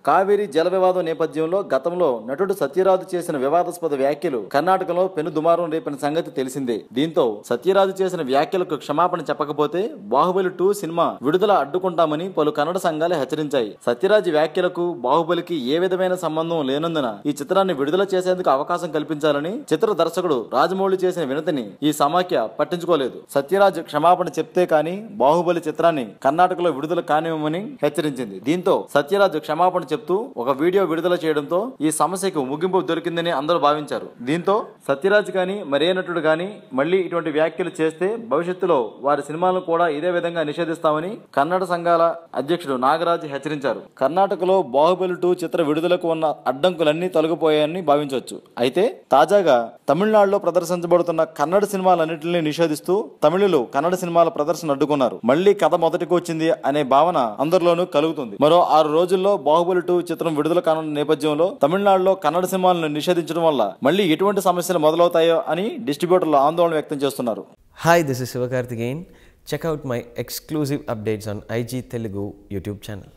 కావేరీ జల వివాదం నేపథ్యంలో గతంలో నటుడు సత్యరాజు చేసిన వివాదాస్పద వ్యాఖ్యలు కర్ణాటకలో పెను దుమారం రేపిన సంగతి తెలిసిందే. దీంతో సత్యరాజు చేసిన వ్యాఖ్యలకు క్షమాపణ చెప్పకపోతే బాహుబలి 2 సినిమా విడుదల అడ్డుకుంటామని పలు కన్నడ సంఘాలు హెచ్చరించాయి. సత్యరాజు వ్యాఖ్యలకు బాహుబలికి ఏ విధమైన సంబంధం లేనందున ఈ చిత్రాన్ని విడుదల చేసేందుకు అవకాశం కల్పించాలని చిత్ర దర్శకుడు రాజమౌళి చేసిన వినతిని ఈ సమాఖ్య పట్టించుకోలేదు. సత్యరాజు క్షమాపణ చెప్తే కానీ బాహుబలి చిత్రాన్ని కర్ణాటకలో విడుదల కానివ్వమని హెచ్చరించింది. దీంతో సత్యరాజు క్షమాపణ చెప్తూ ఒక వీడియో విడుదల చేయడంతో ఈ సమస్యకు ముగింపు దొరికిందని అందరూ భావించారు. దీంతో సత్యరాజు గాని మరే నటుడు గాని మళ్లీ ఇటువంటి వ్యాఖ్యలు చేస్తే భవిష్యత్తులో వారి సినిమాలను కూడా ఇదే విధంగా నిషేధిస్తామని కన్నడ సంఘాల అధ్యక్షుడు నాగరాజ్ హెచ్చరించారు. కర్ణాటకలో బాహుబలి 2 చిత్ర విడుదలకు ఉన్న అడ్డంకులన్నీ తొలగిపోయాయని భావించవచ్చు. అయితే తాజాగా తమిళనాడులో ప్రదర్శించబడుతున్న కన్నడ సినిమాలన్నింటినీ నిషేధిస్తూ తమిళులు కన్నడ సినిమాల ప్రదర్శన అడ్డుకున్నారు. మళ్లీ కథ మొదటికి వచ్చింది అనే భావన అందరిలోనూ కలుగుతుంది. మరో 6 రోజుల్లో బాహుబలి 2 చిత్రం విడుదల కానున్న నేపథ్యంలో తమిళనాడులో కన్నడ సినిమాలను నిషేధించడం వల్ల మళ్లీ ఎటువంటి సమస్యలు మొదలవుతాయో అని డిస్ట్రిబ్యూటర్లు ఆందోళన వ్యక్తం చేస్తున్నారు. Hi, this is Sivakarthikeyan. Check out my exclusive updates on IG Telugu YouTube channel.